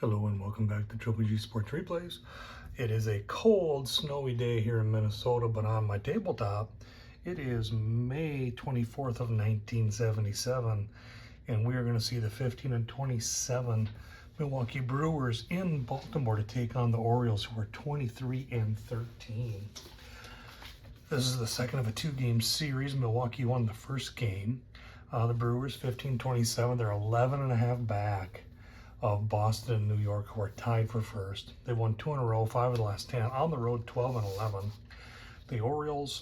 Hello and welcome back to Triple G Sports Replays. It is a cold, snowy day here in Minnesota, but on my tabletop, it is May 24th of 1977, and we are going to see the 15-27 Milwaukee Brewers in Baltimore to take on the Orioles, who are 23-13. This is the second of a two-game series. Milwaukee won the first game. The Brewers 15-27. They're 11.5 back of Boston and New York, who are tied for first. They've won 2 in a row, 5 of the last 10. On the road, 12-11. The Orioles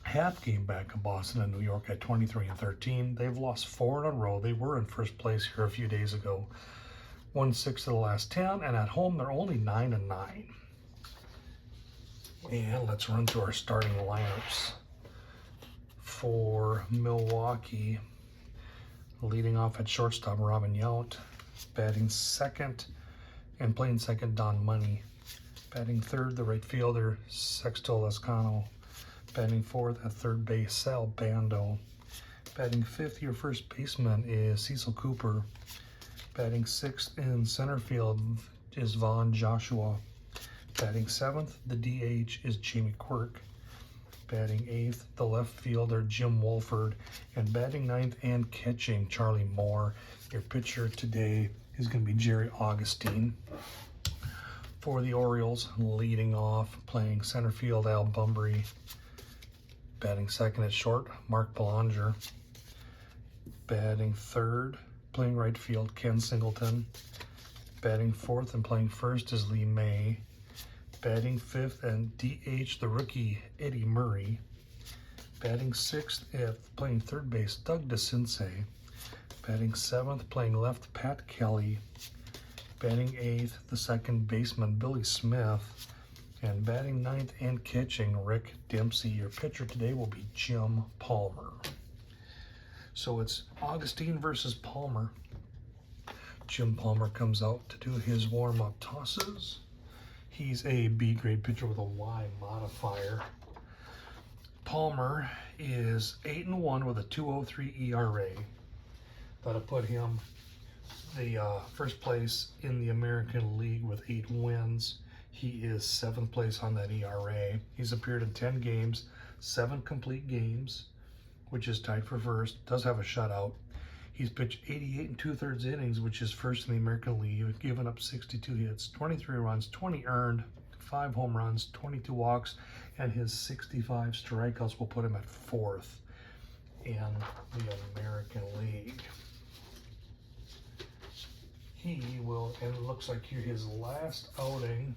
half game back of Boston and New York at 23-13. They've lost 4 in a row. They were in first place here a few days ago. Won 6 of the last 10, and at home they're only 9-9. And let's run through our starting lineups for Milwaukee. Leading off at shortstop, Robin Yount. Batting second and playing second, Don Money. Batting third, the right fielder, Sexto Lascano. Batting fourth at third base, Sal Bando. Batting fifth, your first baseman is Cecil Cooper. Batting sixth in center field is Vaughn Joshua. Batting seventh, the DH is Jamie Quirk. Batting eighth, the left fielder, Jim Wolford. And batting ninth and catching, Charlie Moore. Your pitcher today is going to be Jerry Augustine. For the Orioles, leading off, playing center field, Al Bumbry. Batting second at short, Mark Belanger. Batting third, playing right field, Ken Singleton. Batting fourth and playing first is Lee May. Batting fifth and DH, the rookie, Eddie Murray. Batting sixth at playing third base, Doug DeCinces. Batting seventh, playing left, Pat Kelly. Batting eighth, the second baseman, Billy Smith. And batting ninth and catching, Rick Dempsey. Your pitcher today will be Jim Palmer. So it's Augustine versus Palmer. Jim Palmer comes out to do his warm-up tosses. He's a B-grade pitcher with a Y modifier. Palmer is 8-1 with a 2.03 ERA. That'll put him the first place in the American League with 8 wins. He is 7th place on that ERA. He's appeared in 10 games, 7 complete games, which is tied for first. Does have a shutout. He's pitched 88 2/3 innings, which is first in the American League. He's given up 62 hits, 23 runs, 20 earned, 5 home runs, 22 walks, and his 65 strikeouts will put him at 4th in the American League. He will, and it looks like here his last outing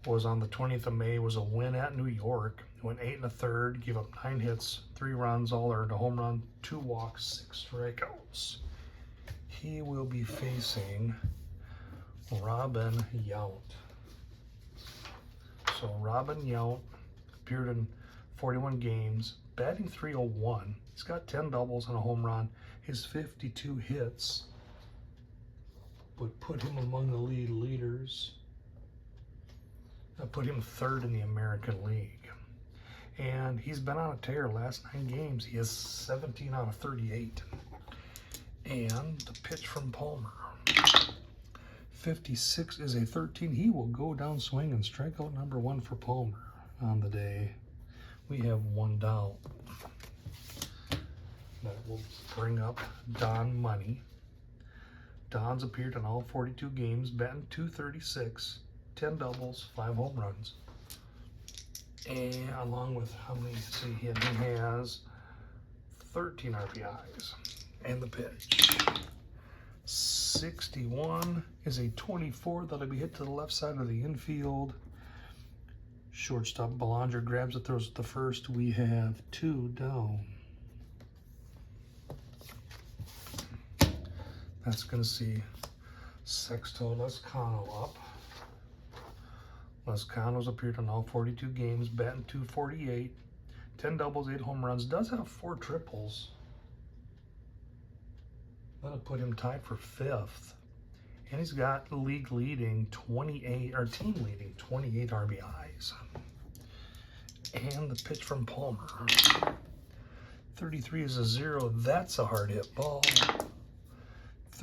was on the 20th of May, was a win at New York. He went 8 1/3, gave up 9 hits, 3 runs, all earned, a home run, 2 walks, 6 strikeouts. He will be facing Robin Yount. So Robin Yount appeared in 41 games, batting .301. He's got 10 doubles and a home run. His 52 hits would put him among the league leaders. That put him 3rd in the American League. And he's been on a tear last 9 games. He has 17 out of 38. And the pitch from Palmer. 56 is a 13. He will go down swinging. Strikeout number 1 for Palmer on the day. We have 1 down. That will bring up Don Money. Don's appeared in all 42 games, batting .236, 10 doubles, 5 home runs. And along with how many he has 13 RBIs. And the pitch. 61 is a 24 that'll be hit to the left side of the infield. Shortstop Belanger grabs it, throws it to first. We have 2 down. That's going to see Sexto Lascano up. Lascano's appeared in all 42 games, batting .248, 10 doubles, 8 home runs. Does have 4 triples. That'll put him tied for 5th. And he's got league leading 28, or team leading 28 RBIs. And the pitch from Palmer. 33 is a 0. That's a hard hit ball.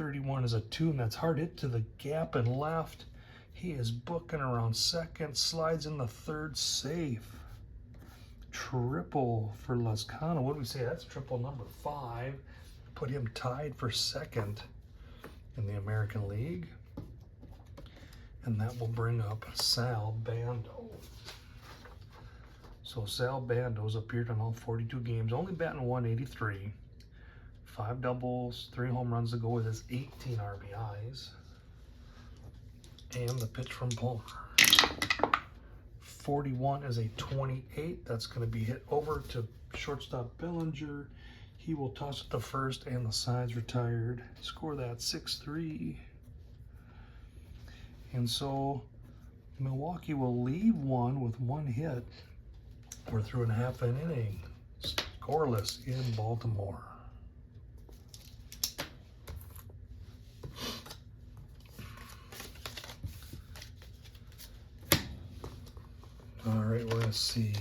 31 is a 2, and that's hard hit to the gap and left. He is booking around second, slides in the third, safe. Triple for Lascano. What do we say? That's triple number 5. Put him tied for second in the American League. And that will bring up Sal Bando. So Sal Bando's appeared in all 42 games, only batting 183. 5 doubles, 3 home runs to go with his 18 RBIs. And the pitch from Palmer. 41 is a 28. That's going to be hit over to shortstop Bellinger. He will toss it to first, and the side's retired. Score that 6-3. And so Milwaukee will leave one with 1 hit. We're through in half an inning. Scoreless in Baltimore. All right, we're going to see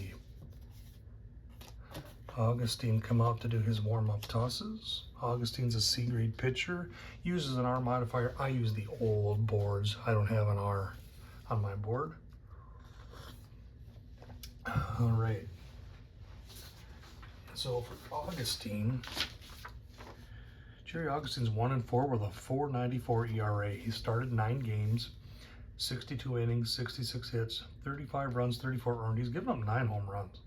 Augustine come out to do his warm-up tosses. Augustine's a C-grade pitcher, uses an R modifier. I use the old boards. I don't have an R on my board. All right. So for Augustine, Jerry Augustine's 1-4 with a 4.94 ERA. He started 9 games, 62 innings, 66 hits, 35 runs, 34 earned. He's given up 9 home runs,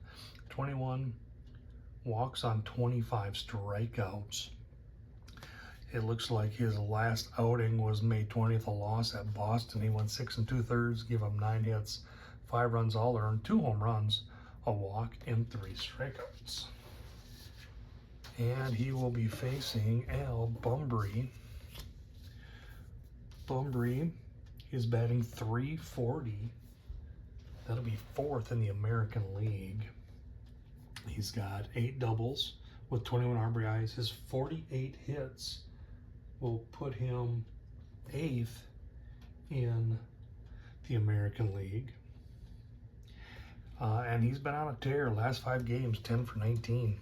21 walks on 25 strikeouts. It looks like his last outing was May 20th, a loss at Boston. He went 6 2/3, gave up 9 hits, 5 runs all earned, 2 home runs, a walk, and 3 strikeouts. And he will be facing Al Bumbry. Bumbry is batting .340. That'll be 4th in the American League. He's got 8 doubles with 21 RBIs. His 48 hits will put him 8th in the American League. And he's been on a tear. Last 5 games, 10 for 19.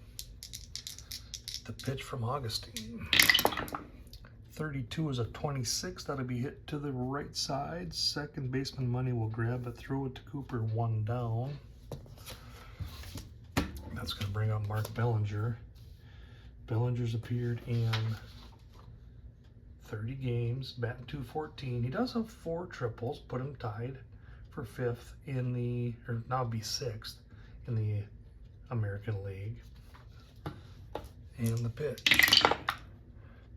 The pitch from Augustine. 32 is a 26. That'll be hit to the right side. Second baseman Money will grab it, throw it to Cooper, 1 down. That's going to bring up Mark Bellinger. Bellinger's appeared in 30 games, batting .214. He does have 4 triples, put him tied for 5th in the, or now be 6th in the American League. And the pitch.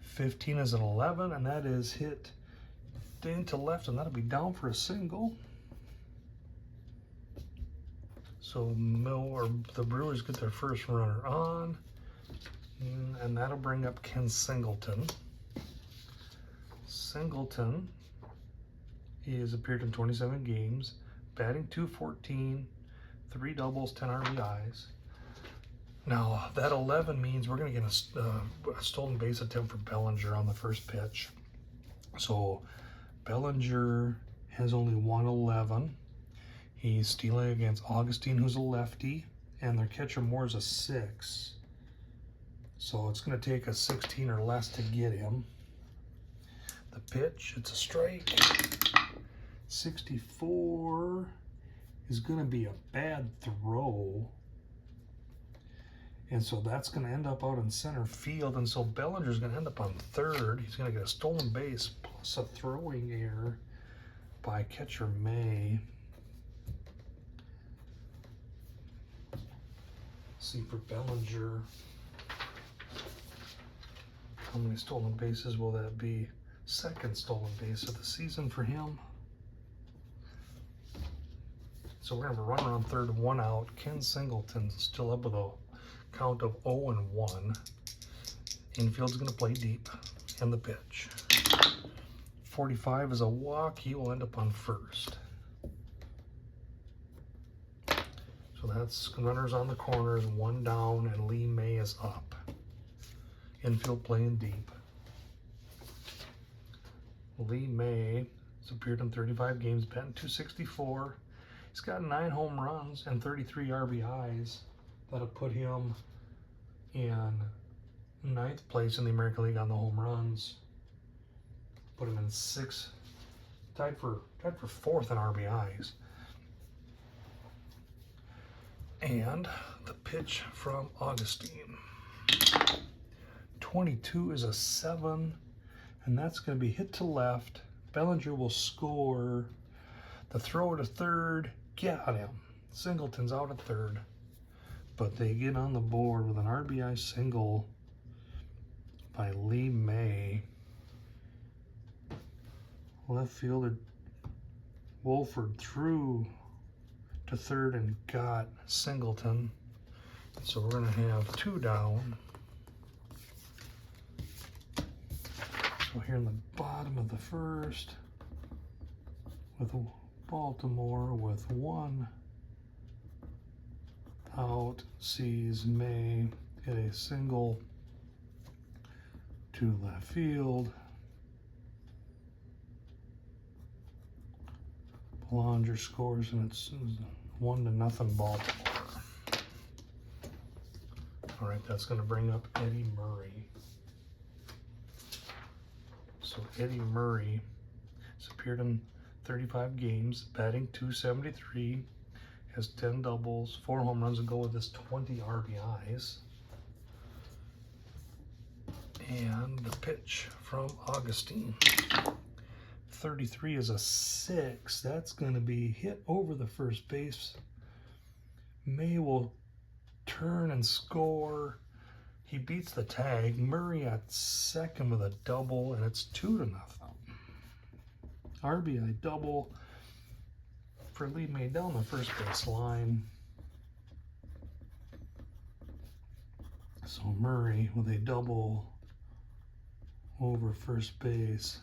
15 is an 11, and that is hit into left, and that'll be down for a single. So the Brewers get their first runner on, and that'll bring up Ken Singleton. Singleton, he has appeared in 27 games, batting .214, 3 doubles, 10 RBIs. Now, that 11 means we're going to get a stolen base attempt for Bellinger on the first pitch. So, Bellinger has only 111. He's stealing against Augustine, who's a lefty, and their catcher Moore is a 6. So, it's going to take a 16 or less to get him. The pitch, it's a strike. 64 is going to be a bad throw. And so that's going to end up out in center field. And so Bellinger's going to end up on third. He's going to get a stolen base plus a throwing error by catcher May. See for Bellinger, how many stolen bases will that be? Second stolen base of the season for him. So we're going to have a runner on third, 1 out. Ken Singleton still up with a count of 0-1. Infield's going to play deep, and the pitch. 45 is a walk. He will end up on first. So that's runners on the corners, 1 down, and Lee May is up. Infield playing deep. Lee May has appeared in 35 games, batting .264. He's got 9 home runs and 33 RBIs. That'll put him in 9th place in the American League on the home runs. put him in sixth, tied for fourth in RBIs. And the pitch from Augustine. 22 is a 7, and that's going to be hit to left. Bellinger will score. The throw to third, got him. Singleton's out at third, but they get on the board with an RBI single by Lee May. Left fielder Wolford threw to third and got Singleton. So we're going to have 2 down. So here in the bottom of the first, with Baltimore with 1 out, sees May hit a single to left field. Bellinger scores, and it's 1-0 Baltimore. All right, that's going to bring up Eddie Murray. So Eddie Murray has appeared in 35 games, batting .273, has 10 doubles, 4 home runs, and go with his 20 RBIs. And the pitch from Augustine. 33 is a 6. That's going to be hit over the first base. May will turn and score. He beats the tag. Murray at second with a double, and it's 2-0. RBI double for Lee May down the first base line. So Murray with a double over first base.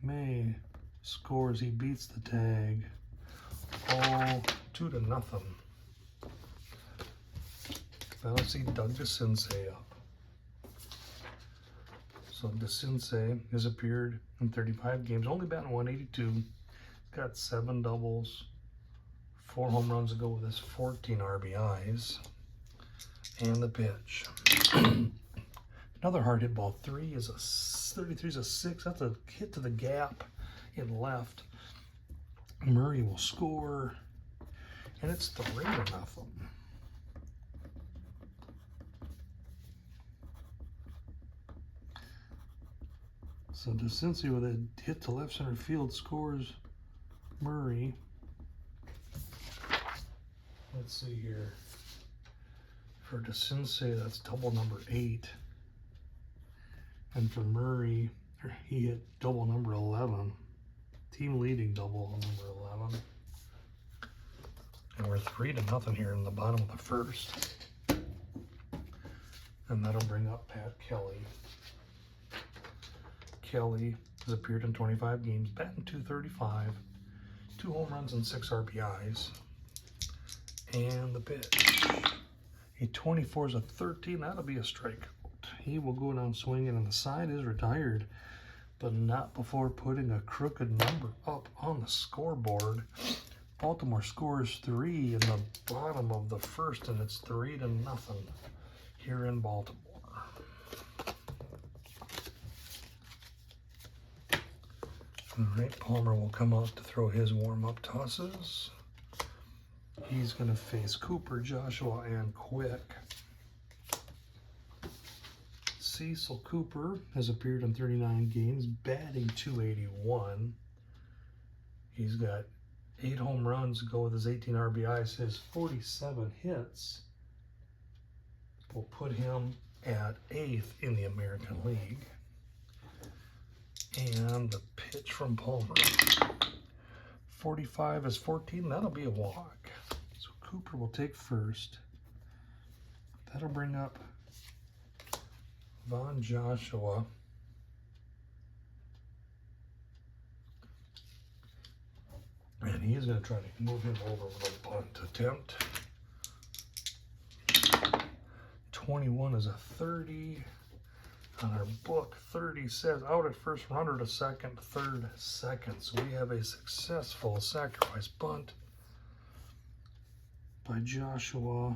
May scores, he beats the tag. All 2-0. Now let's see Doug DeCinces up. So DeCinces has appeared in 35 games, only batting .182, got 7 doubles, 4 home runs to go with his 14 RBIs. And the pitch. Another hard hit ball. 33 is a 6. That's a hit to the gap in left. Murray will score, and it's 3-0. So DeCinces with a hit to left center field scores Murray. Let's see here. For DeCinces, that's double number 8. And for Murray, he hit double number 11. Team leading double number 11. And we're 3-0 here in the bottom of the first. And that'll bring up Pat Kelly. Kelly has appeared in 25 games, batting .235, 2 home runs and 6 RBIs. And the pitch. A 24 is a 13. That'll be a strikeout. He will go down swinging, and the side is retired, but not before putting a crooked number up on the scoreboard. Baltimore scores 3 in the bottom of the first, and it's 3-0 here in Baltimore. All right, Palmer will come out to throw his warm-up tosses. He's going to face Cooper, Joshua, and Quick. Cecil Cooper has appeared in 39 games, batting .281. He's got 8 home runs to go with his 18 RBIs. His 47 hits will put him at 8th in the American League. And the pitch from Palmer. 45 is 14. That'll be a walk. So Cooper will take first. That'll bring up Von Joshua. And he is going to try to move him over with a bunt attempt. 21 is a 30. On our book, 30 says out at first, runner to second, third, second. So we have a successful sacrifice bunt by Joshua.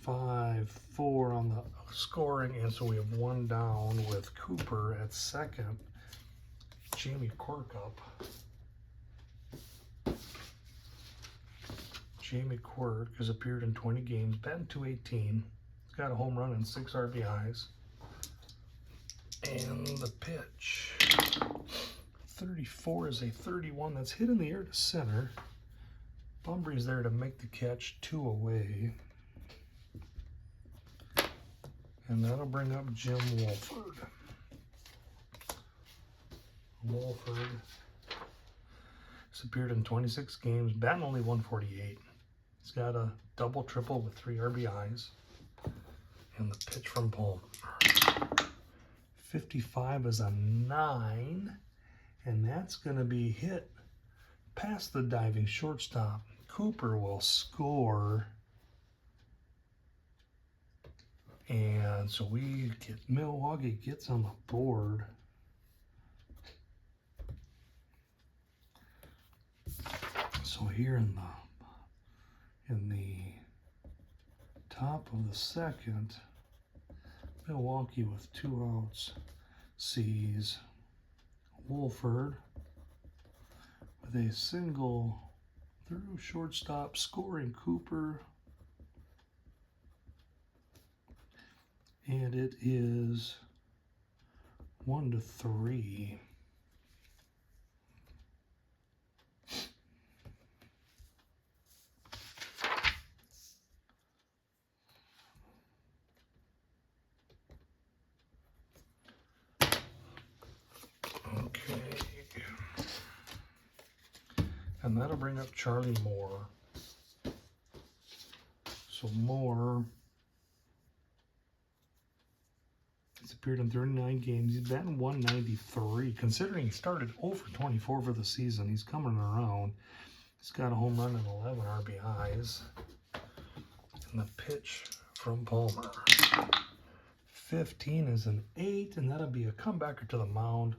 5-4 on the scoring, and so we have one down with Cooper at second. Jamie Quirk up. Jamie Quirk has appeared in 20 games, batting .218. He's got a home run and 6 RBIs. And the pitch. 34 is a 31 that's hit in the air to center. Bumbry's there to make the catch, 2 away. And that'll bring up Jim Wolford. Wolford has appeared in 26 games, batting only .148. He's got a double triple with 3 RBIs. And the pitch from Palmer. 55 is a 9. And that's going to be hit past the diving shortstop. Cooper will score. And so Milwaukee gets on the board. So here in the top of the second, Milwaukee with 2 outs sees Wolford with a single through shortstop, scoring Cooper, and it is 1-3. And that'll bring up Charlie Moore. So Moore has appeared in 39 games. He's batting .193. Considering he started 0-24 for the season, he's coming around. He's got a home run and 11 RBIs. And the pitch from Palmer. 15 is an 8, and that'll be a comebacker to the mound.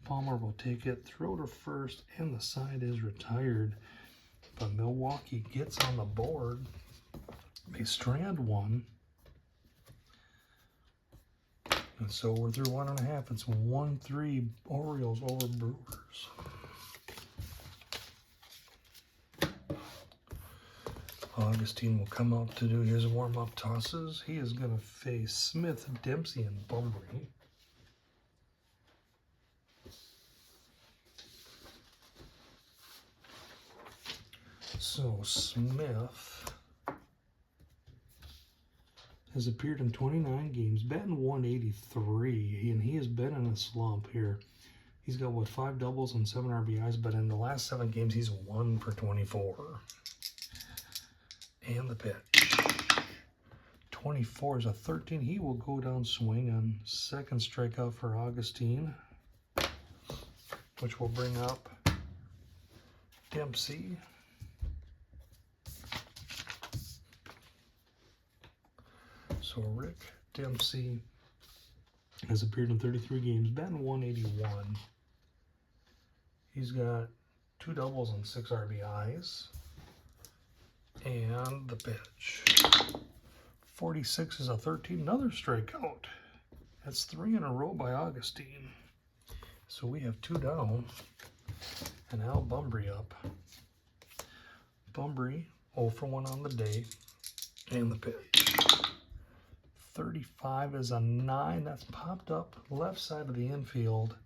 Palmer will take it, throw to first, and the side is retired. But Milwaukee gets on the board. They strand one. And so we're through 1.5. It's 1-3 Orioles over Brewers. Augustine will come out to do his warm-up tosses. He is going to face Smith, Dempsey, and Bumbry. So Smith has appeared in 29 games, batting .183, and he has been in a slump here. He's got, 5 doubles and 7 RBIs, but in the last 7 games, he's 1 for 24. And the pitch. 24 is a 13. He will go down swing on second strikeout for Augustine, which will bring up Dempsey. So Rick Dempsey has appeared in 33 games, batting .181. He's got 2 doubles and 6 RBIs. And the pitch. 46 is a 13, another strikeout. That's 3 in a row by Augustine. So we have 2 down. And Al Bumbry up. Bumbry 0 for 1 on the day. And the pitch. 35 is a 9. That's popped up left side of the infield.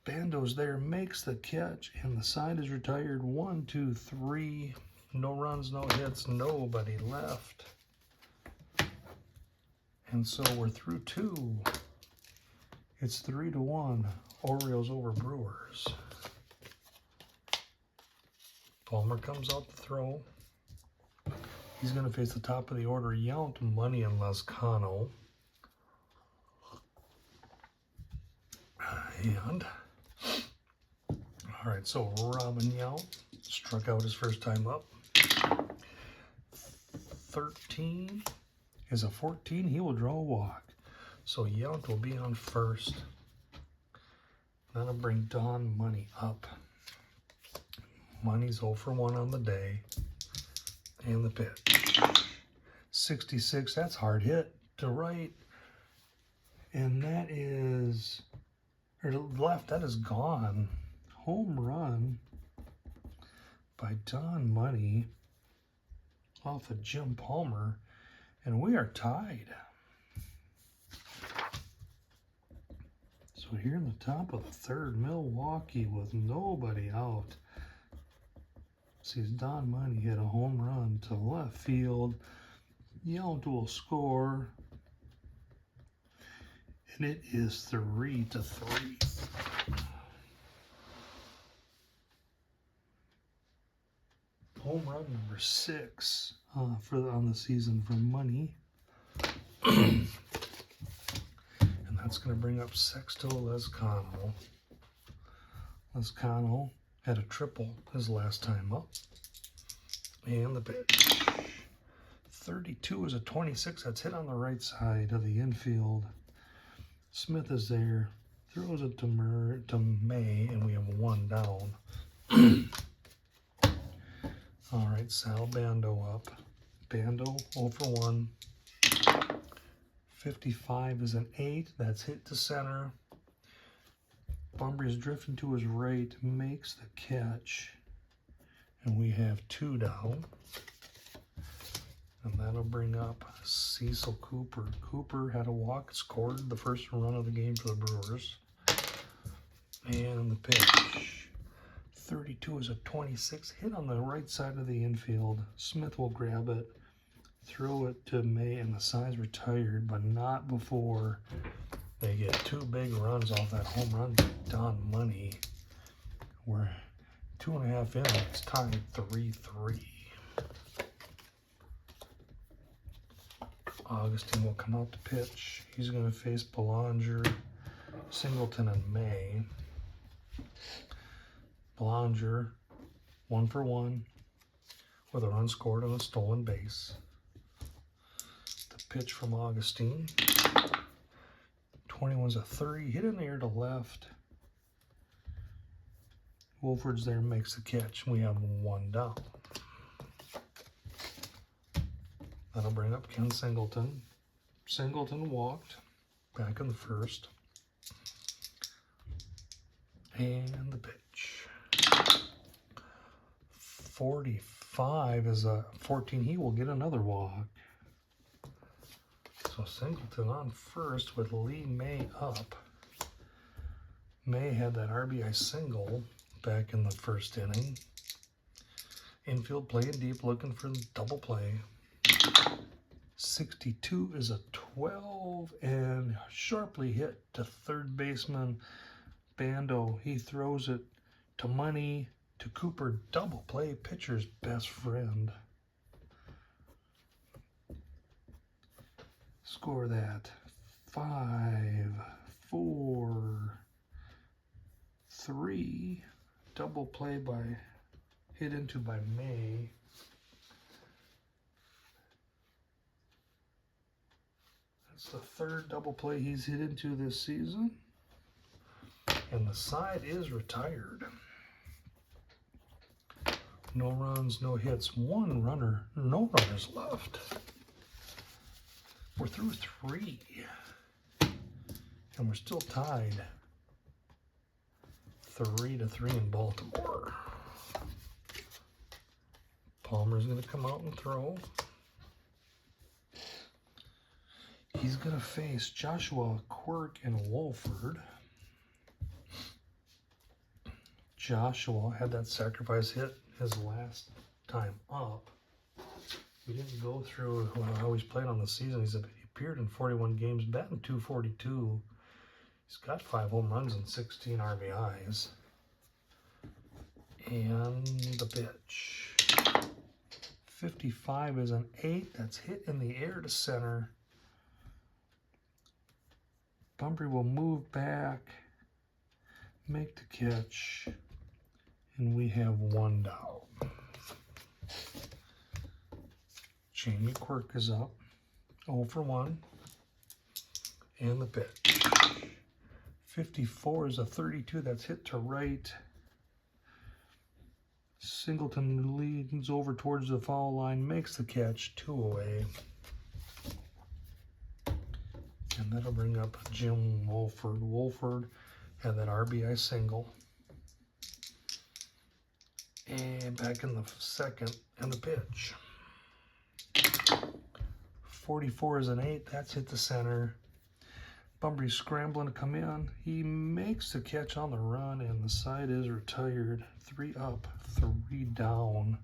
Bando's there, makes the catch, and the side is retired. 1, 2, 3. No runs, no hits, nobody left. And so we're through 2. It's 3-1. Orioles over Brewers. Palmer comes out to throw. He's going to face the top of the order, Yount, Money, and Lascano. And, all right, so Robin Yount struck out his first time up. 13 is a 14. He will draw a walk. So Yount will be on first. That'll bring Don Money up. Money's 0 for 1 on the day. And the pitch. 66, that's hard hit to right. And that is, or to left, that is gone. Home run by Don Money off of Jim Palmer. And we are tied. So here in the top of the third, Milwaukee with nobody out. Sees Don Money hit a home run to left field. Yount will score. And it is 3-3. Home run number 6 on the season for Money. And that's going to bring up Sexto Lezcano. Lezcano had a triple his last time up. And the pitch. 32 is a 26. That's hit on the right side of the infield. Smith is there. Throws it to May, and we have 1 down. All right, Sal Bando up. Bando 0 for 1. 55 is an 8. That's hit to center. Bumbry's drifting to his right, makes the catch. And we have 2 down. And that'll bring up Cecil Cooper. Cooper had a walk, scored the first run of the game for the Brewers. And the pitch. 32 is a 26, hit on the right side of the infield. Smith will grab it, throw it to May, and the side's retired, but not before they get 2 big runs off that home run by Don Money. We're 2.5 in, it's tied 3-3. Augustine will come out to pitch. He's going to face Belanger, Singleton, and May. Belanger, 1 for 1, with a run scored on a stolen base. The pitch from Augustine. 21's a 3, hit in the air to left. Wolford's there, makes the catch. We have 1 down. That'll bring up Ken Singleton. Singleton walked back in the first. And the pitch. 45 is a 14. He will get another walk. So Singleton on first with Lee May up. May had that RBI single back in the first inning. Infield playing deep, looking for the double play. 62 is a 12 and sharply hit to third baseman Bando. He throws it to Money, to Cooper. Double play, pitcher's best friend. Score that. 5, 4, 3. Double play hit into by May. That's the 3rd double play he's hit into this season. And the side is retired. No runs, no hits, 1 runner, no runners left. We're through 3. And we're still tied 3-3 in Baltimore. Palmer's going to come out and throw. He's going to face Joshua, Quirk, and Wolford. Joshua had that sacrifice hit his last time up. We didn't go through how he's played on the season. He appeared in 41 games, batting .242. He's got 5 home runs and 16 RBIs. And the pitch. 55 is an 8. That's hit in the air to center. Bumbry will move back, make the catch, and we have 1 down. Jamie Quirk is up, 0 for 1, and the pitch. 54 is a 32, that's hit to right. Singleton leans over towards the foul line, makes the catch, 2 away. And that'll bring up Jim Wolford. Wolford had that RBI single. And back in the second, and the pitch. 44 is an 8. That's hit the center. Bunbury's scrambling to come in. He makes the catch on the run, and the side is retired. 3 up, 3 down.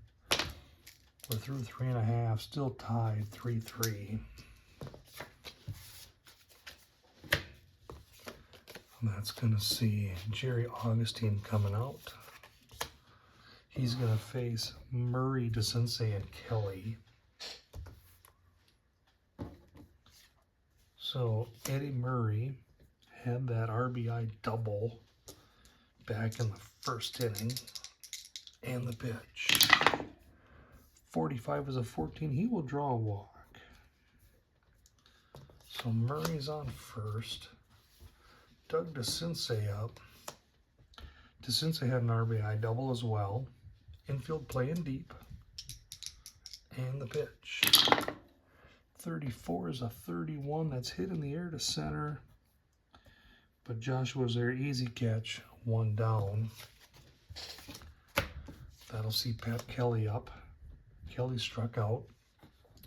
We're through 3.5, still tied 3-3. That's going to see Jerry Augustine coming out. He's going to face Murray, DeCinces, and Kelly. So Eddie Murray had that RBI double back in the first inning. And the pitch. 45 is a 14. He will draw a walk. So Murray's on first. Doug DeCinces up. DeCinces had an RBI double as well. Infield playing deep. And the pitch. 34 is a 31. That's hit in the air to center. But Joshua's there. Easy catch. 1 down. That'll see Pat Kelly up. Kelly struck out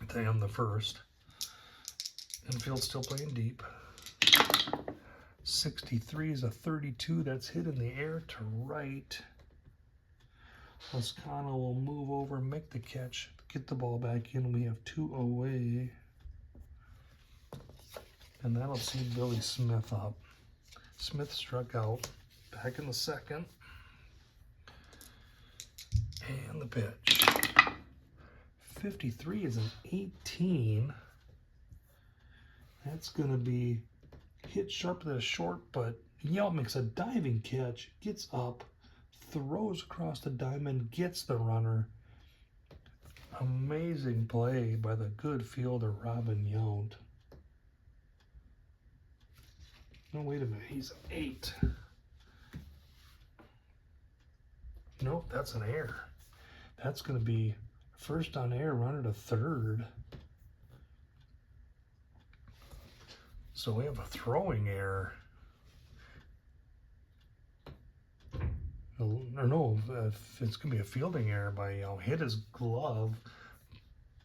to end the first. Infield still playing deep. 63 is a 32. That's hit in the air to right. Lascano will move over, make the catch, get the ball back in. We have 2 away. And that'll see Billy Smith up. Smith struck out back in the second. And the pitch. 53 is an 18. That's going to be hit sharp to the short, but Yelp makes a diving catch, gets up, throws across the diamond, gets the runner. Amazing play by the good fielder, Robin Yount. No, wait a minute, he's an 8. Nope, that's an error. That's going to be first on air, runner to third. So we have a throwing error. Or no, it's going to be a fielding error by hit his glove,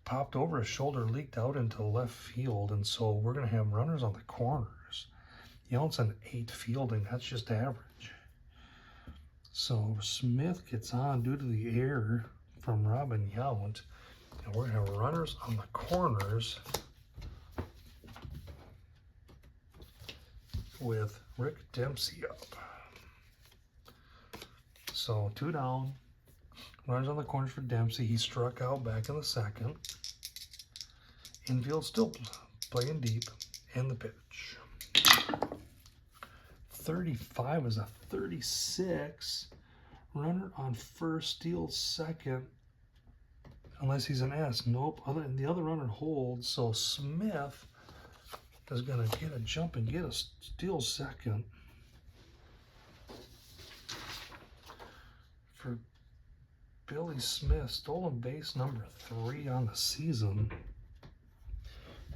popped over his shoulder, leaked out into left field, and so we're going to have runners on the corners. Yount's an 8 fielding. That's just average. So Smith gets on due to the error from Robin Yount, and we're going to have runners on the corners with Rick Dempsey up. So 2 down, runners on the corners for Dempsey. He struck out back in the second. Infield still playing deep, and the pitch. 35 is a 36. Runner on first, steals second, unless he's an S. Nope, the other runner holds, so Smith is going to get a jump and get a steal second for Billy Smith. Stolen base number 3 on the season.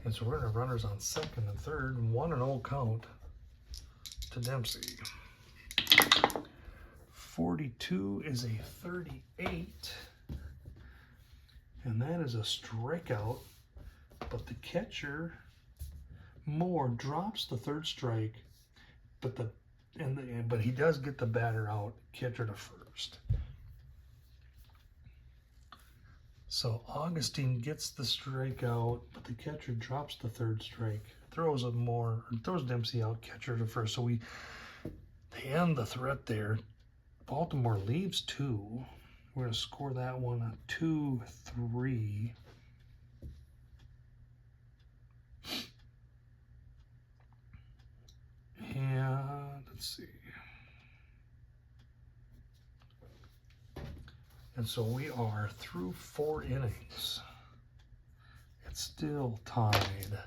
And so we're going to have runners on second and third, 1-0 count to Dempsey. 42 is a 38, and that is a strikeout, but the catcher Moore drops the third strike, but he does get the batter out, catcher to first. So Augustine gets the strikeout, but the catcher drops the third strike, throws Dempsey out, catcher to first. So they end the threat there. Baltimore leaves 2. We're going to score that one a 2-3. And let's see. And so we are through 4 innings. It's still tied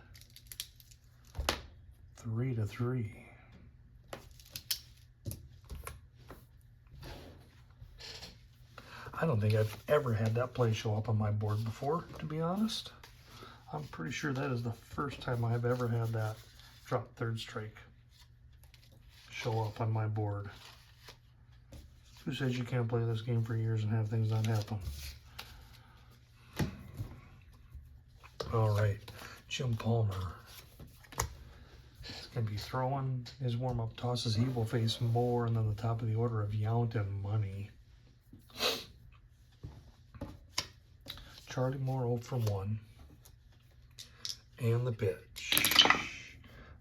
3-3. I don't think I've ever had that play show up on my board before, to be honest. I'm pretty sure that is the first time I've ever had that Drop third strike. Show up on my board. Who says you can't play this game for years and have things not happen? All right, Jim Palmer. He's going to be throwing his warm-up tosses. He will face Moore and then the top of the order of Yount and Money. Charlie Moore 0 for 1. And the pitch.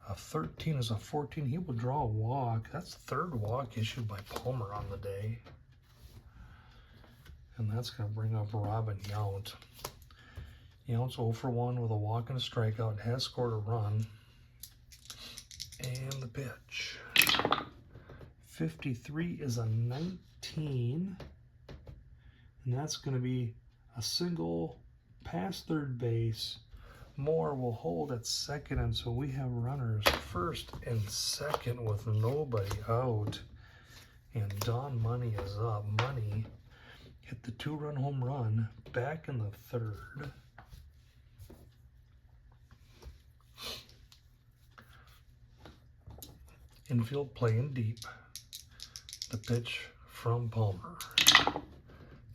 A 13 is a 14. He will draw a walk. That's the third walk issued by Palmer on the day. And that's going to bring up Robin Yount. Yount's 0 for 1 with a walk and a strikeout. Has scored a run. And the pitch. 53 is a 19. And that's going to be a single past third base. Moore will hold at second, and so we have runners first and second with nobody out. And Don Money is up. Money hit the 2-run home run back in the third. Infield playing deep. The pitch from Palmer.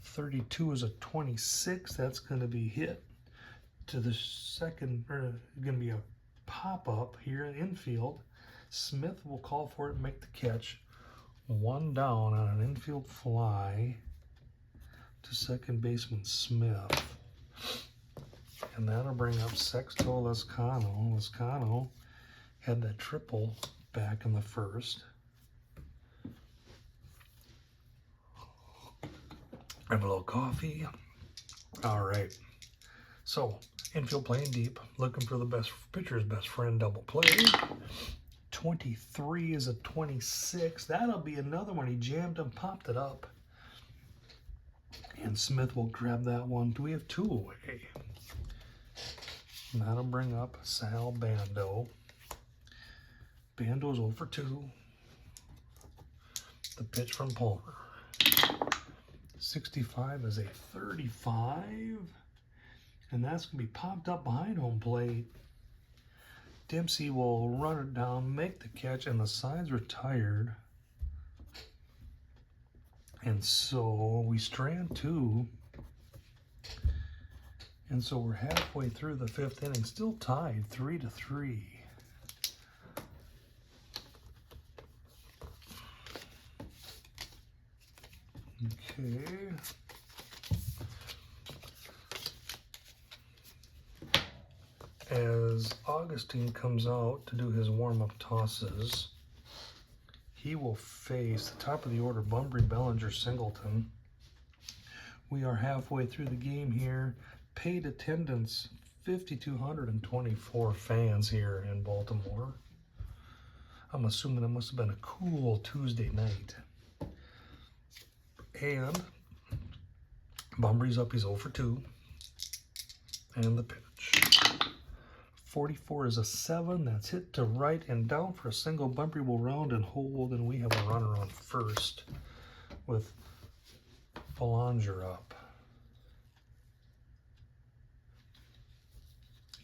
32 is a 26. That's going to be hit to the second, or going to be a pop-up here in infield. Smith will call for it and make the catch. 1 down on an infield fly to second baseman Smith. And that'll bring up Sexto Lascano. Lascano had that triple back in the first. Have a little coffee. All right. So, infield playing deep, looking for the best pitcher's best friend double play. 23 is a 26. That'll be another one. He jammed and popped it up. And Smith will grab that one. Do we have 2 away? And that'll bring up Sal Bando. Bando's 0 for 2. The pitch from Palmer. 65 is a 35. And that's going to be popped up behind home plate. Dempsey will run it down, make the catch, and the side's retired. And so we strand 2. And so we're halfway through the 5th inning, still tied 3-3. Okay. As Augustine comes out to do his warm-up tosses, he will face the top of the order, Bunbury, Bellinger, Singleton. We are halfway through the game here. Paid attendance, 5,224 fans here in Baltimore. I'm assuming it must have been a cool Tuesday night. And Bunbury's up, he's 0 for 2. And the pitch. 44 is a 7. That's hit to right and down for a single. Bunbury will round and hold, and we have a runner on first with Bellinger up.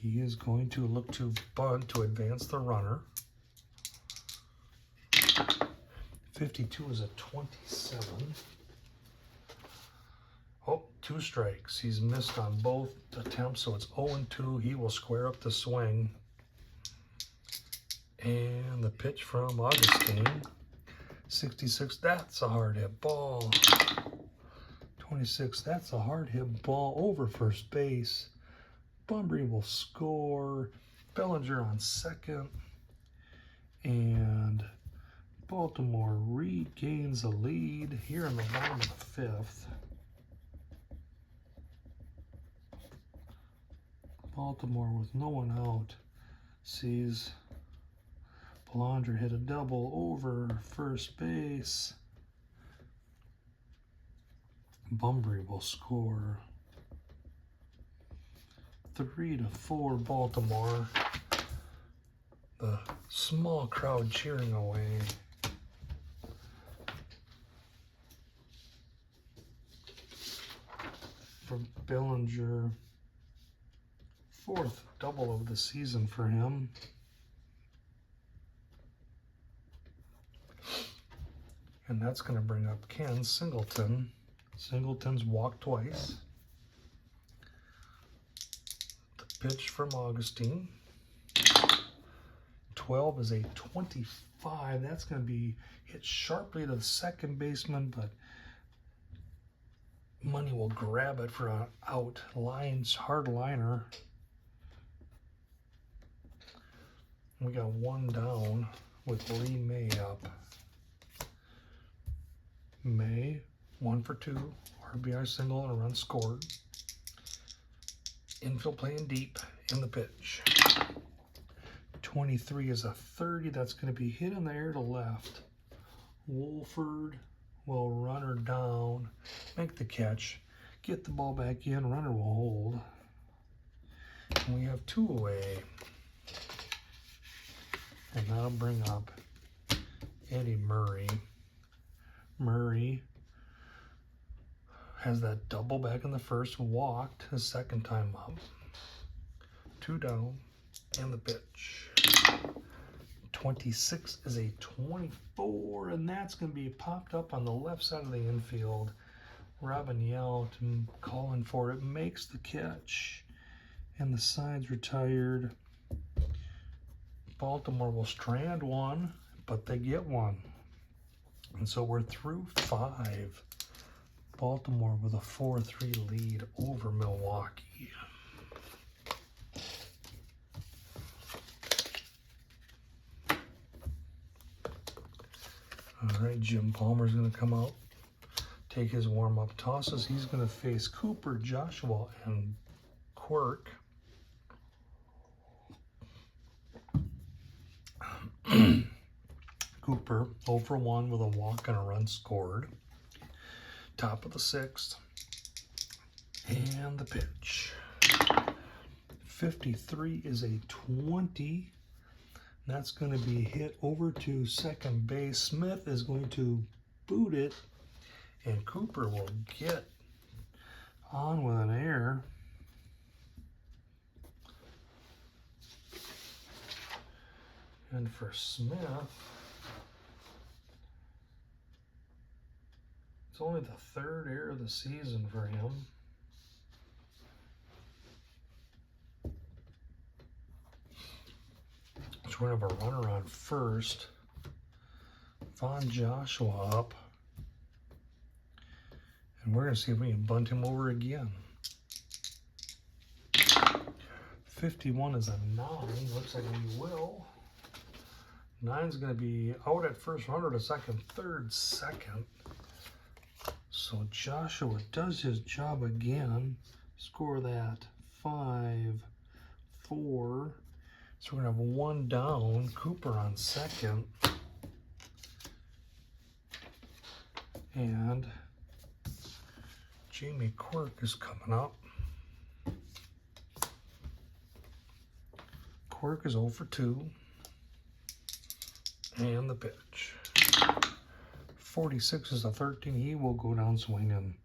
He is going to look to bunt to advance the runner. 52 is a 27. Oh, 2 strikes. He's missed on both attempts, so it's 0-2. He will square up the swing. And the pitch from Augustine. 66, that's a hard hit ball. 26, that's a hard hit ball over first base. Bunbury will score. Bellinger on second. And Baltimore regains a lead here in the bottom of the 5th. Baltimore with no one out sees Bellinger hit a double over first base. Bunbury will score. 3-4 Baltimore. The small crowd cheering away. For Bellinger. 4th double of the season for him. And that's going to bring up Ken Singleton. Singleton's walked twice. The pitch from Augustine. 12 is a 25. That's going to be hit sharply to the second baseman, but Money will grab it for an out. Lines, hard liner. We got one down with Lee May up. May, 1 for 2. RBI single and a run scored. Infield playing deep in the pitch. 23 is a 30. That's going to be hit in the air to left. Wolford will run her down, make the catch, get the ball back in, runner will hold. And we have 2 away. And that'll bring up Eddie Murray. Murray has that double back in the first, walked his second time up. 2 down, and the pitch. 26 is a 24, and that's going to be popped up on the left side of the infield. Robin Yount calling for it, makes the catch, and the side's retired. Baltimore will strand one, but they get one. And so we're through 5. Baltimore with a 4-3 lead over Milwaukee. All right, Jim Palmer's going to come out, take his warm-up tosses. He's going to face Cooper, Joshua, and Quirk. Cooper 0 for 1 with a walk and a run scored. Top of the 6th. And the pitch. 53 is a 20. That's going to be hit over to second base. Smith is going to boot it, and Cooper will get on with an error. And for Smith, it's only the 3rd error of the season for him. So we're going to have a runner on first. Von Joshua up. And we're going to see if we can bunt him over again. 51 is a 9. Looks like we will. 9's going to be out at first, runner to second, third, second. So Joshua does his job again. Score that 5-4. So we're going to have 1 down. Cooper on second. And Jamie Quirk is coming up. Quirk is 0 for 2. And the pitch. 46 is a 13. He will go down swinging.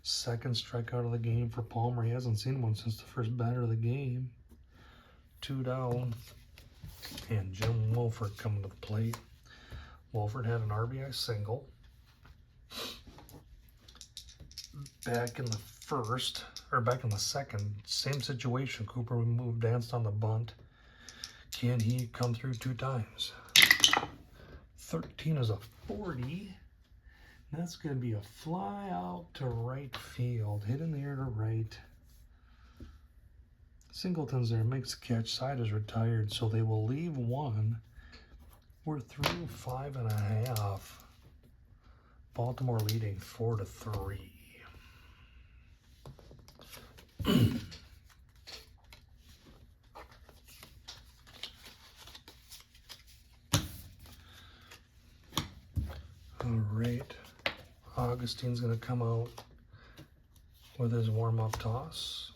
2nd strikeout of the game for Palmer. He hasn't seen one since the first batter of the game. 2 down. And Jim Wolford coming to the plate. Wolford had an RBI single. Back in the first, or back in the second, same situation. Cooper moved, danced on the bunt. Can he come through 2 times? 13 is a 40. That's going to be a fly out to right field. Hit in the air to right. Singleton's there, makes the catch. Side is retired, so they will leave 1. We're through 5.5. Baltimore leading 4-3. All right, Augustine's going to come out with his warm-up toss.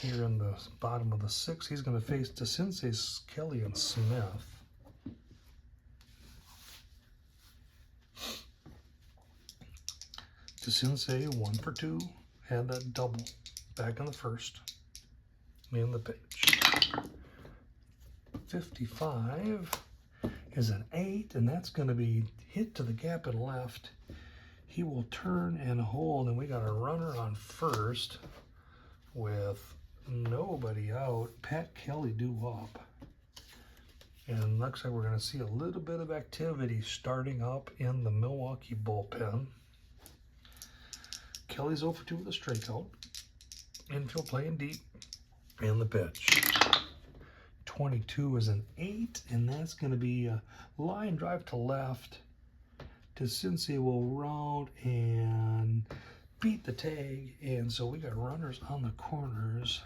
Here in the bottom of the 6th, he's going to face DeCinces, Kelly, and Smith. DeCinces 1 for 2, had that double back in the first. In the pitch. 55 is an 8, and that's going to be hit to the gap and left. He will turn and hold, and we got a runner on first with nobody out. Pat Kelly due up. And looks like we're going to see a little bit of activity starting up in the Milwaukee bullpen. Kelly's 0 for 2 with a strikeout. Infield playing deep. And the pitch. 22 is an 8, and that's going to be a line drive to left. Cincy will round and beat the tag, and so we got runners on the corners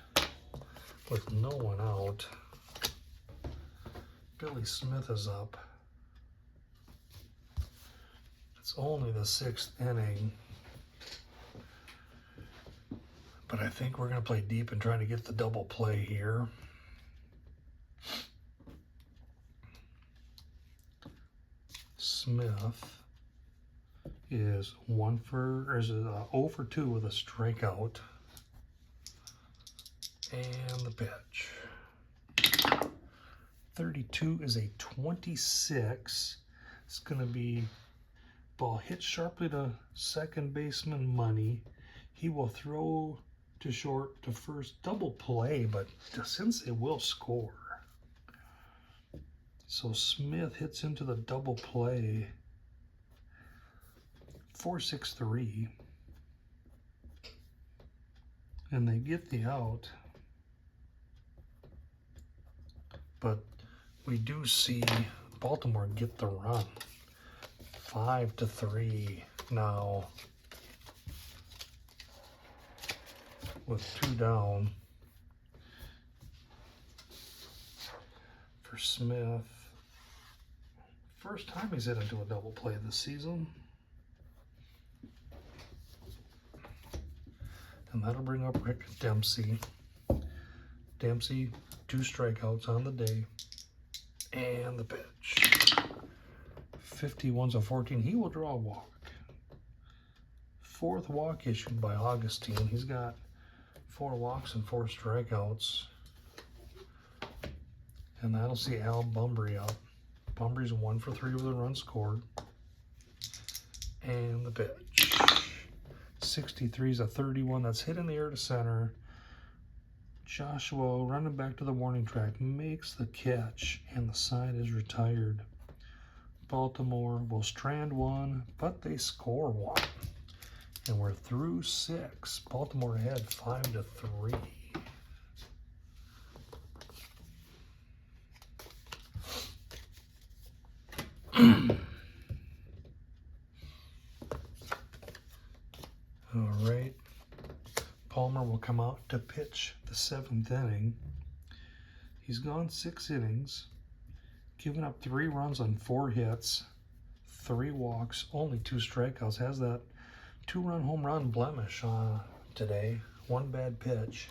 with no one out. Billy Smith is up. It's only the 6th inning, but I think we're going to play deep and try to get the double play here. Smith is 0 for 2 with a strikeout. And the pitch. 32 is a 26. It's going to be ball hit sharply to second baseman Money. He will throw to short to first, double play, but Cincy will score. So Smith hits into the double play. 4-6-3. And they get the out. But we do see Baltimore get the run. 5-3 now. With 2 down for Smith. First time he's hit into a double play this season. And that'll bring up Rick Dempsey. Dempsey, 2 strikeouts on the day. And the pitch. 51's a 14. He will draw a walk. 4th walk issued by Augustine. He's got 4 walks and 4 strikeouts. And that'll see Al Bumbry up. Bumbry's 1 for 3 with a run scored. And the pitch. 63 is a 31. That's hit in the air to center. Joshua running back to the warning track makes the catch, and the side is retired. Baltimore will strand 1, but they score 1. And we're through 6. Baltimore ahead 5-3. All right. Palmer will come out to pitch the 7th inning. He's gone 6 innings, given up 3 runs on 4 hits, 3 walks, only 2 strikeouts. Has that 2-run home run blemish today. 1 bad pitch.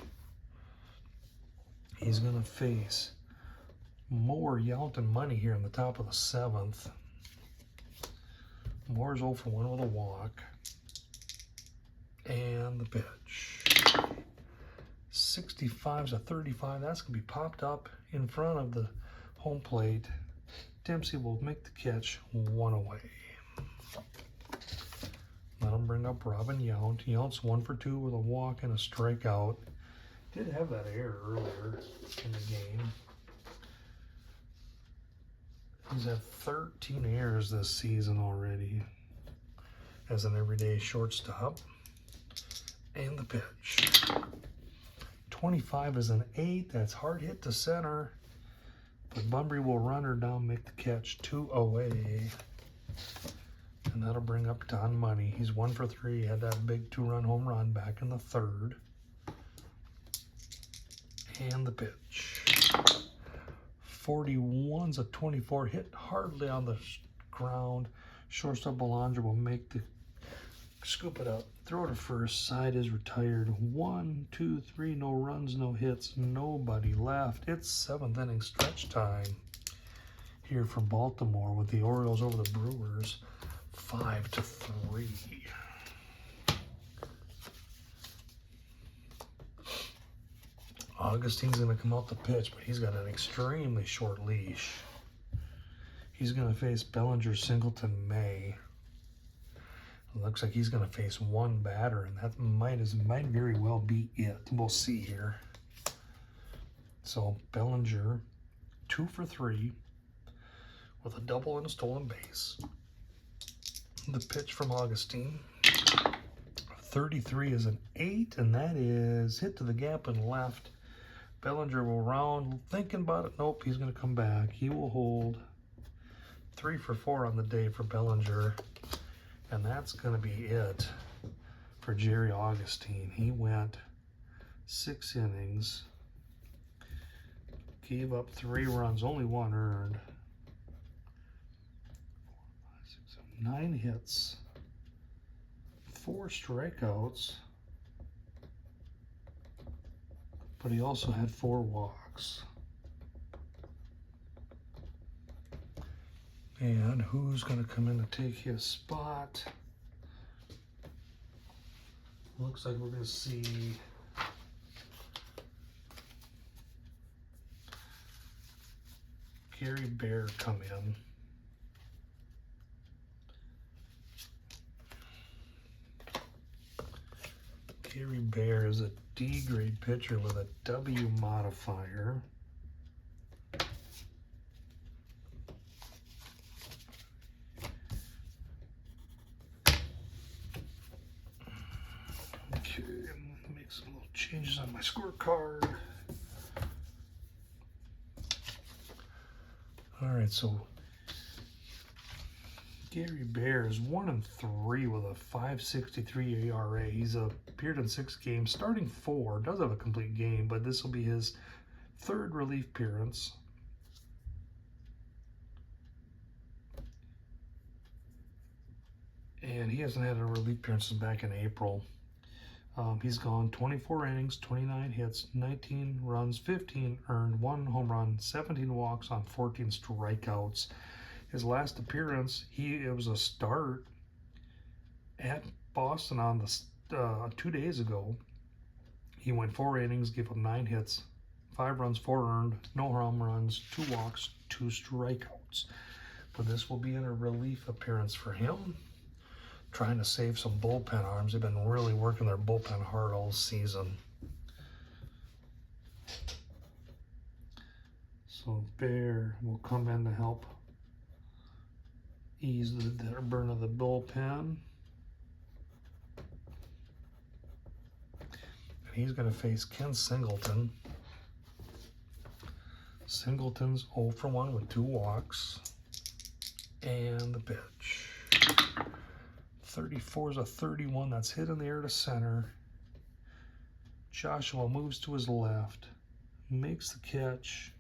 He's going to face Moore, Yount, and Money here in the top of the 7th. Moore's 0 for 1 with a walk. And the pitch. 65's a 35. That's going to be popped up in front of the home plate. Dempsey will make the catch 1 away. Let him bring up Robin Yount. Yount's 1 for 2 with a walk and a strikeout. Did have that error earlier in the game. He's had 13 errors this season already as an everyday shortstop. And the pitch. 25 is an 8. That's hard hit to center. But Bumbry will run her down, make the catch 2 away. And that'll bring up Don Money. He's 1 for 3. He had that big 2-run home run back in the 3rd. And the pitch. 41's a 24. Hit hardly on the ground. Shortstop Belanger will make the scoop it up. Throw to first. Side is retired. 1, 2, 3. No runs, no hits. Nobody left. It's 7th inning stretch time here from Baltimore with the Orioles over the Brewers. 5-3. Augustine's going to come out the pitch, but he's got an extremely short leash. He's going to face Bellinger, Singleton, May. It looks like he's going to face one batter, and that might very well be it. We'll see here. So Bellinger, 2 for 3 with a double and a stolen base. The pitch from Augustine. 33 is an 8, and that is hit to the gap and left. Bellinger will round, thinking about it. Nope, he's going to come back. He will hold. 3 for 4 on the day for Bellinger. And that's going to be it for Jerry Augustine. He went 6 innings, gave up 3 runs, only 1 earned. 9 hits, 4 strikeouts, but he also had 4 walks. And who's going to come in to take his spot? Looks like we're going to see Gary Bear come in. Gary Bear is a D grade pitcher with a W modifier. Okay, I'm gonna make some little changes on my scorecard. All right, so Gary Bear is 1-3 with a 5.63 ERA. He's appeared in 6 games, starting 4. Does have a complete game, but this will be his 3rd relief appearance. And he hasn't had a relief appearance since back in April. He's gone 24 innings, 29 hits, 19 runs, 15 earned, 1 home run, 17 walks on 14 strikeouts. His last appearance, it was a start at Boston on the 2 days ago. He went 4 innings, gave up 9 hits, 5 runs, 4 earned, no home runs, 2 walks, 2 strikeouts. But this will be in a relief appearance for him, trying to save some bullpen arms. They've been really working their bullpen hard all season. So Bear will come in to help ease the burn of the bullpen. And he's going to face Ken Singleton. Singleton's 0 for 1 with 2 walks. And the pitch. 34 is a 31. That's hit in the air to center. Joshua moves to his left. Makes the catch.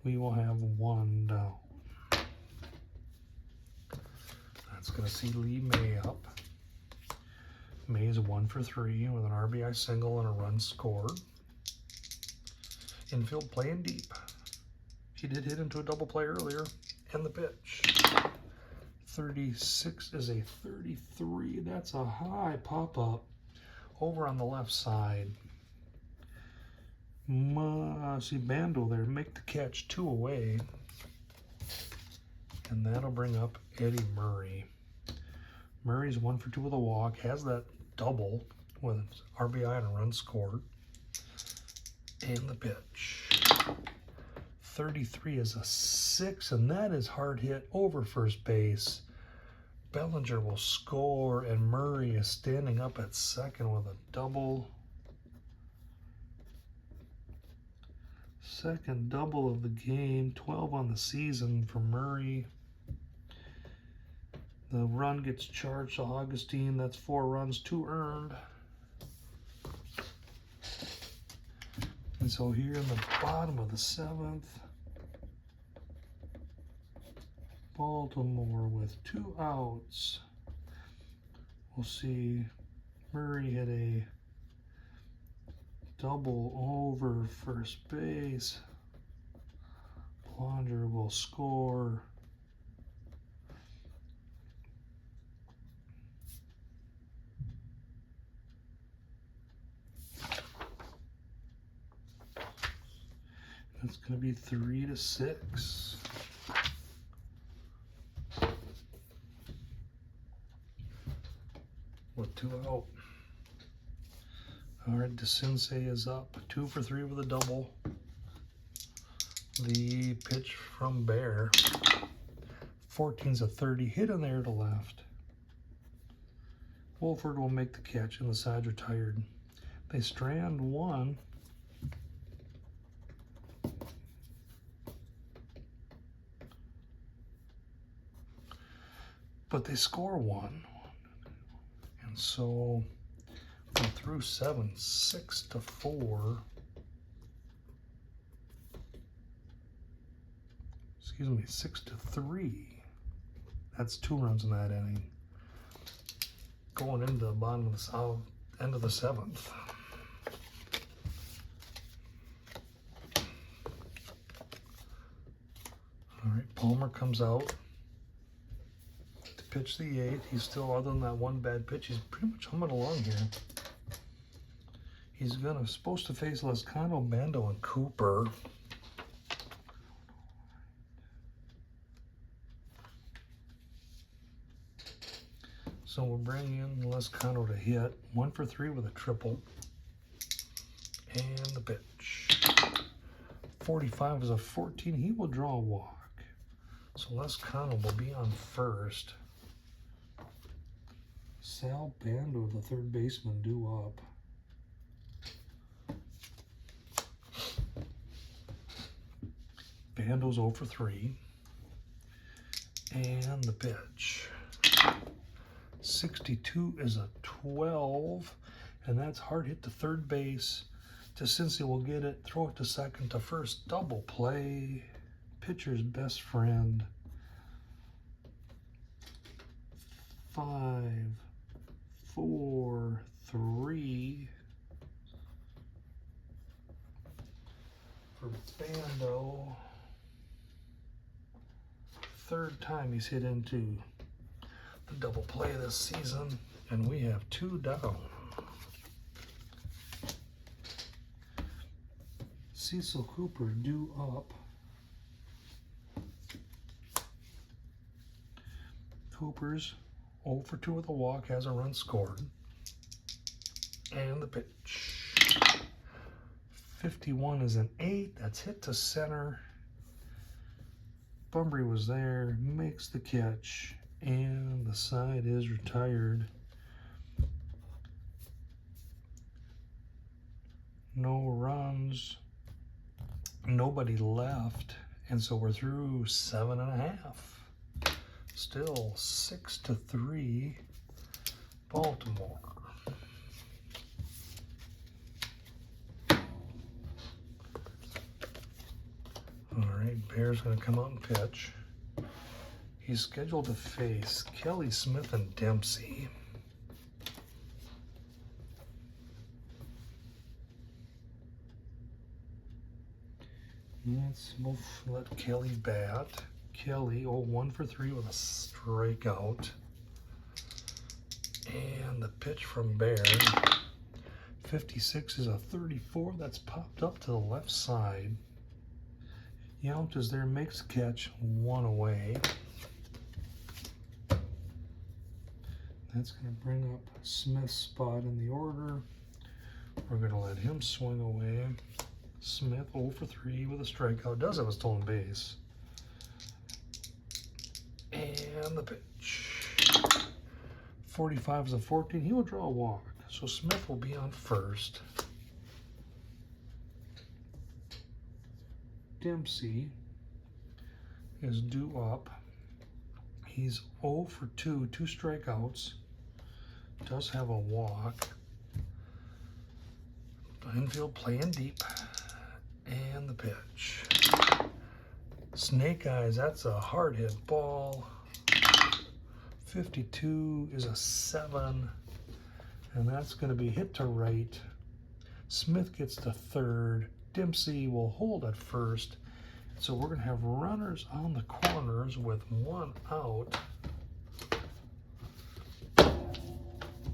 We will have 1 down. That's going to see Lee May up. May is 1 for 3 with an RBI single and a run scored. Infield playing deep. He did hit into a double play earlier. And the pitch. 36 is a 33. That's a high pop-up over on the left side. See Bando there, make the catch, 2 away. And that'll bring up Eddie Murray. Murray's 1 for 2 with a walk, has that double with RBI and a run scored. And the pitch. 33 is a 6, and that is hard hit over first base. Bellinger will score, and Murray is standing up at second with a double. Second double of the game, 12 on the season for Murray. The run gets charged to Augustine. That's 4 runs, 2 earned. And so here in the bottom of the 7th, Baltimore with 2 outs. We'll see Murray hit a double over first base. Bellinger will score. That's going to be 3-6. with 2 out. All right, DeCinces is up 2 for 3 with a double. The pitch from Bear. 14's a 30, hit in there to left. Wolford will make the catch and the sides are tired. They strand 1. But they score 1. And so we're through 7, 6 to 4. Excuse me, 6 to 3. That's 2 runs in that inning. Going into the bottom of the end of the 7th. All right, Palmer comes out to pitch the 8th. He's still, other than that one bad pitch, he's pretty much humming along here. He's supposed to face Lescano, Bando, and Cooper. So we'll bring in Lescano to hit. 1 for 3 with a triple. And the pitch. 45 is a 14. He will draw a walk. So Lescano will be on first. Sal Bando, the third baseman, due up. Bando's 0 for 3. And the pitch. 62 is a 12, and that's hard hit to third base. DeCinces will get it, throw it to second, to first, double play. Pitcher's best friend. 5, 4, 3 for Bando. Third time he's hit into the double play this season, and we have 2 down. Cecil Cooper due up. Cooper's 0 for 2 with a walk, has a run scored. And the pitch. 51 is an 8, that's hit to center. Bunbury was there, makes the catch, and the side is retired. No runs, nobody left, and so we're through 7.5. Still 6 to 3, Baltimore. All right, Bear's going to come out and pitch. He's scheduled to face Kelly, Smith, and Dempsey. We'll let Kelly bat. Kelly, 1 for 3 with a strikeout. And the pitch from Bear. 56 is a 34. That's popped up to the left side. Yount is there, makes the catch, 1 away. That's going to bring up Smith's spot in the order. We're going to let him swing away. Smith 0 for 3 with a strikeout. Does have a stolen base. And the pitch. 45 is a 14. He will draw a walk. So Smith will be on first. Dempsey is due up. He's 0 for 2, 2 strikeouts. Does have a walk. Infield playing deep. And the pitch. Snake Eyes, that's a hard hit ball. 52 is a 7. And that's going to be hit to right. Smith gets to third. Dempsey will hold at first. So we're going to have runners on the corners with 1 out.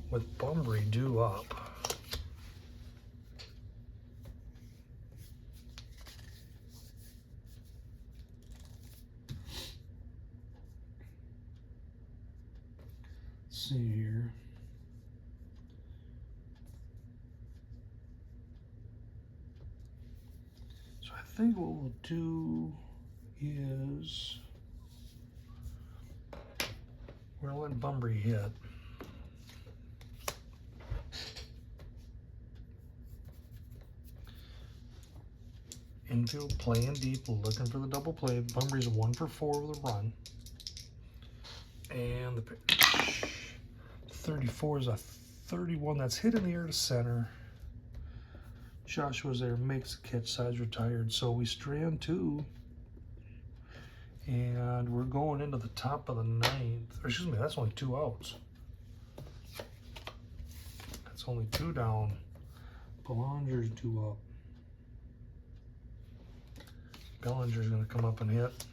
With Bunbury due up. Let's see here. think what we'll do is we're gonna let Bunbury hit. Infield playing deep, looking for the double play. Bunbury's 1 for 4 with a run. And the pitch. 34 is a 31 that's hit in the air to center. Joshua's there, makes the catch, side's retired. So we strand 2. And we're going into the top of the 9th. Or excuse me, that's only 2 outs. That's only 2 down. Belonger's 2 up. Bellinger's going to come up and hit.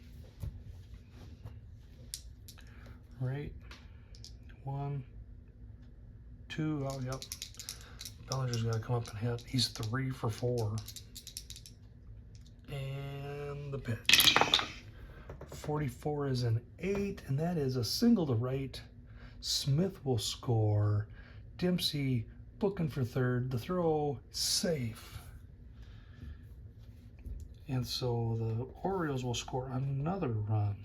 Right. 1, 2. Oh, yep. Bellinger's going to come up and hit. He's 3 for 4. And the pitch. 44 is an 8, and that is a single to right. Smith will score. Dempsey booking for third. The throw safe. And so the Orioles will score another run.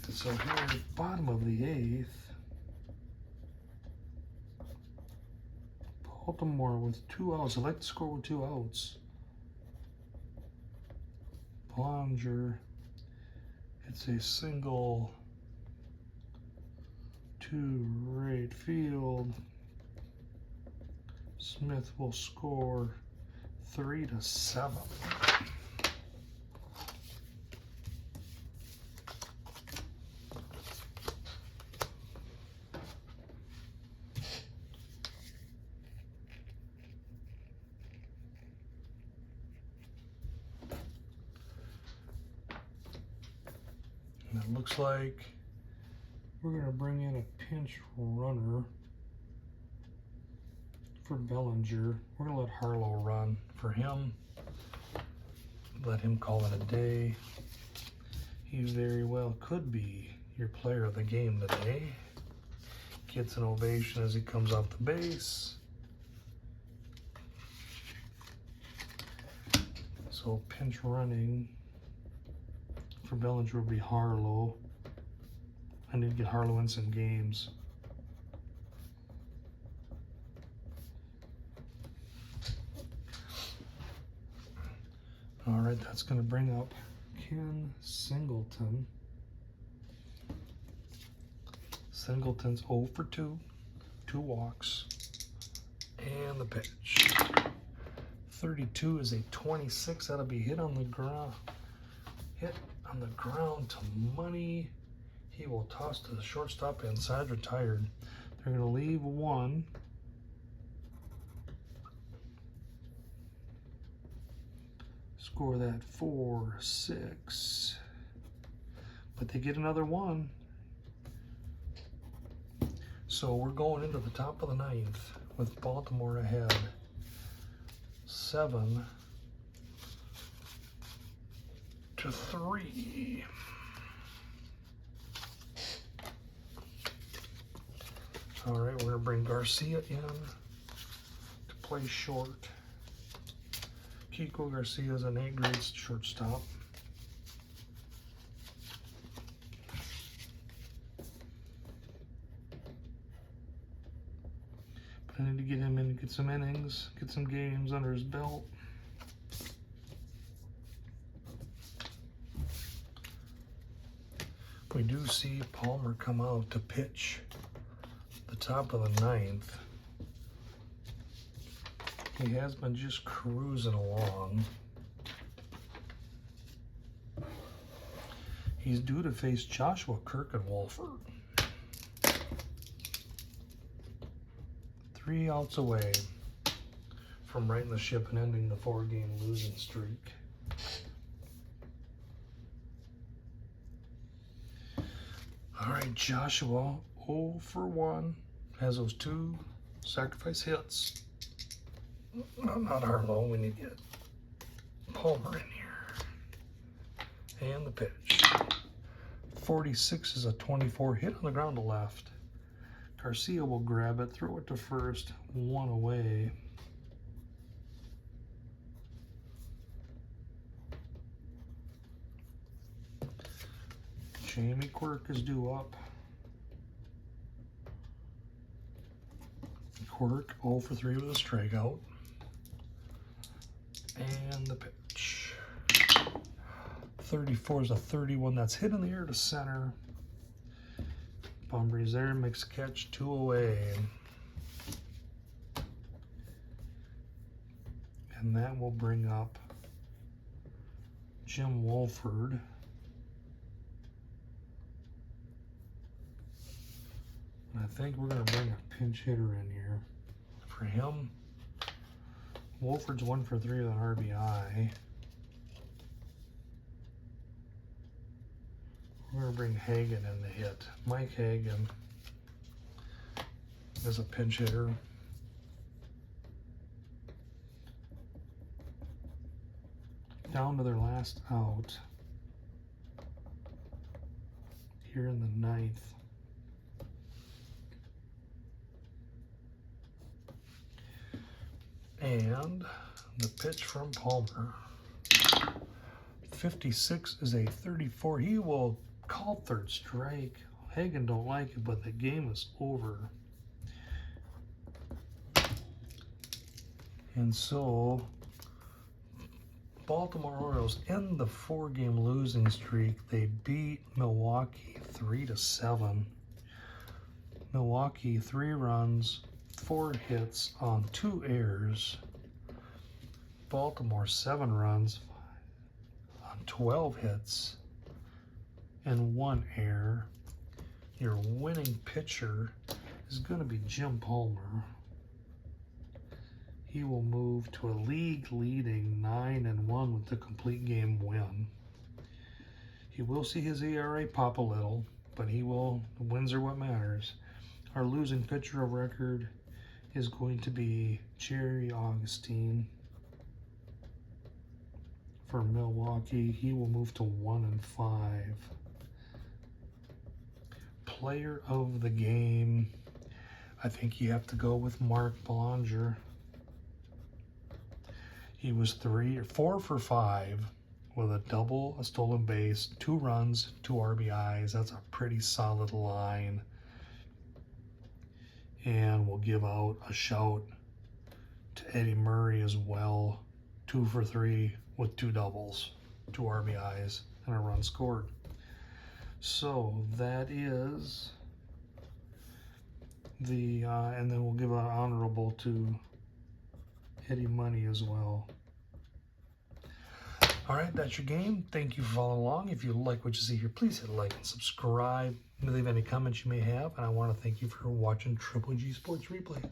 And so here at the bottom of the 8th, Baltimore with 2 outs. I'd like to score with 2 outs. Bellinger, it's a single to right field. Smith will score 3-7. And it looks like we're going to bring in a pinch runner for Bellinger. We're going to let Harlow run for him. Let him call it a day. He very well could be your player of the game today. Gets an ovation as he comes off the base. So pinch running for Bellinger will be Harlow. I need to get Harlow in some games. All right, that's going to bring up Ken Singleton. Singleton's 0 for 2, 2 walks, and the pitch. 32 is a 26. That'll be hit on the ground. Hit on the ground to money. He will toss to the shortstop and side retired. They're going to leave 1. Score that 4-6. But they get another 1. So we're going into the top of the 9th with Baltimore ahead. 7-3. All right, we're gonna bring Garcia in to play short. Kiko Garcia is an A-grade shortstop. But I need to get him in to get some innings, get some games under his belt. We do see Palmer come out to pitch the top of the 9th. He has been just cruising along. He's due to face Joshua Kirkenwolfer. 3 outs away from righting the ship and ending the 4-game losing streak. All right, Joshua, 0 for 1, has those 2 sacrifice hits. No, not Harlow, we need to get Palmer in here. And the pitch. 46 is a 24, hit on the ground to left. Garcia will grab it, throw it to first, 1 away. Jamie Quirk is due up. Quirk 0 for 3 with a strikeout. And the pitch. 34 is a 31 that's hit in the air to center. Bumbry's there, makes a catch, 2 away. And that will bring up Jim Wolford. And I think we're going to bring a pinch hitter in here. For him, Wolford's 1 for 3 with an RBI. We're going to bring Hagen in to hit. Mike Hagen is a pinch hitter. Down to their last out here in the 9th. And the pitch from Palmer. 56 is a 34. He will call third strike. Hagen don't like it, but the game is over. And so Baltimore Orioles end the 4-game losing streak. They beat Milwaukee 3-7. Milwaukee 3 runs, 4 hits on 2 errors. Baltimore 7 runs on 12 hits and 1 error. Your winning pitcher is going to be Jim Palmer. He will move to a league-leading 9-1 with the complete game win. He will see his ERA pop a little, but the wins are what matters. Our losing pitcher of record is going to be Jerry Augustine for Milwaukee. He will move to 1-5. Player of the game, I think you have to go with Mark Belanger. He was 4 for 5 with a double, a stolen base, 2 runs, 2 RBIs. That's a pretty solid line. And we'll give out a shout to Eddie Murray as well. 2 for 3 with 2 doubles, 2 RBIs, and a run scored. So that is the, and then we'll give an honorable to Eddie Money as well. All right, that's your game. Thank you for following along. If you like what you see here, please hit like and subscribe. Leave any comments you may have. And I want to thank you for watching Triple G Sports Replays.